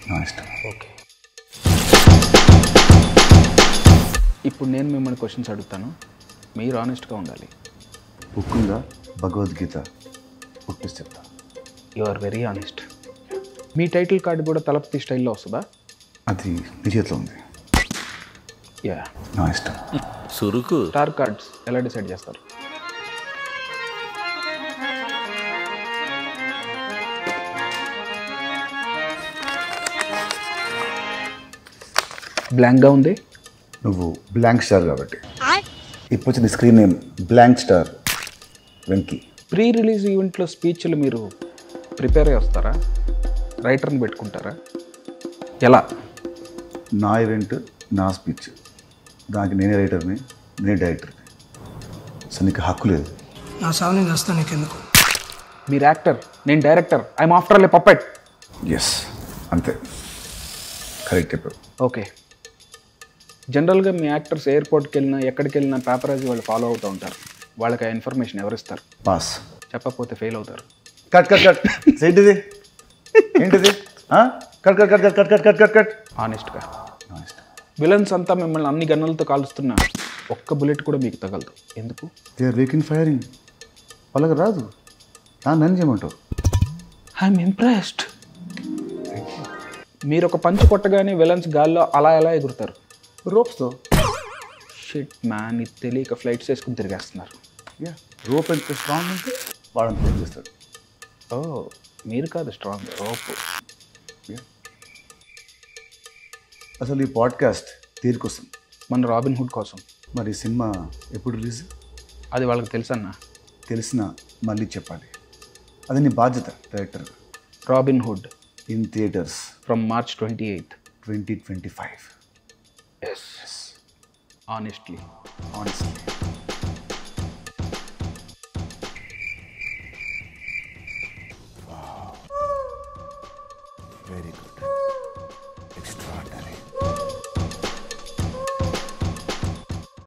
నా ఇష్టం. ఓకే, ఇప్పుడు నేను మిమ్మల్ని క్వశ్చన్స్ అడుగుతాను, మీరు ఆనెస్ట్గా ఉండాలి. బుక్ ఉందా భగవద్గీత పుట్టిసి చెప్తా. You are very honest. మీ టైటిల్ కార్డు కూడా తలపతి స్టైల్లో వస్తుందా? అది నీ చేతిలో ఉంది. యా. నా ఇష్టం. సురుకు. స్టార్ కార్డ్స్ ఎలా డిసైడ్ చేస్తారు? బ్లాంక్గా ఉంది. నువ్వు బ్లాంక్ స్టార్ కాబట్టి. ఇప్పుడు వచ్చింది screen name blank star Venky. Pre release ఈవెంట్లో స్పీచ్లు మీరు ప్రిపేర్ అయ్యి వస్తారా, రైటర్ని పెట్టుకుంటారా, ఎలా? నా ఈవెంట్ నా స్పీచ్, దానికి నేనే రైటర్ని నేనే డైరెక్టర్ని. అసలు నీకు హక్కు లేదు. నా సావు నేను వస్తాను, నీకెందుకు? మీరు యాక్టర్, నేను director. I'm after all a puppet. Yes, అంతే, కరెక్ట్ చెప్పావు. ఓకే, జనరల్గా మీ యాక్టర్స్ ఎయిర్పోర్ట్కి వెళ్ళినా ఎక్కడికి వెళ్ళినా పేపరాజీ వాళ్ళు ఫాలో అవుతూ ఉంటారు. వాళ్ళకి ఆ ఇన్ఫర్మేషన్ ఎవరు ఇస్తారు? పాస్. చెప్పకపోతే ఫెయిల్ అవుతారు. Cut cut cut. ఏంటిది ఏంటిది? Cut cut cut cut cut cut cut cut. ఆనెస్ట్గా. విలన్స్ అంతా మిమ్మల్ని అన్ని గన్నులతో కాలుస్తున్నా ఒక్క బుల్లెట్ కూడా మీకు తగలదు. ఎందుకు? They are weak in firing. వాళ్ళకి రాదు, నన్ను చేయమంటావు. I'm impressed. మీరు ఒక పంచ్ కొట్టగానే విలన్స్ గాల్లో అలా ఎలా ఎగురుతారు? రోప్స్తో. షిట్ మ్యాన్, ఇది తెలియక ఫ్లైట్స్ వేసుకుని తిరిగేస్తున్నారు. యా, రోప్ ఎంత స్ట్రాంగ్ ఉంటే వాడంత తిరిగిస్తాడు. ఓ, మీరు కాదు స్ట్రాంగ్, రోప్. అసలు ఈ పాడ్కాస్ట్ తీరుకోసం, మన రాబిన్ హుడ్ కోసం. మరి సినిమా ఎప్పుడు రిలీజ్? అది వాళ్ళకి తెలుసన్నా. తెలిసిన మళ్ళీ చెప్పాలి, అది నీ బాధ్యత director. Robin hood in theatres from March 28th, 2025. Yes. Honestly. Wow. Very good. Extra.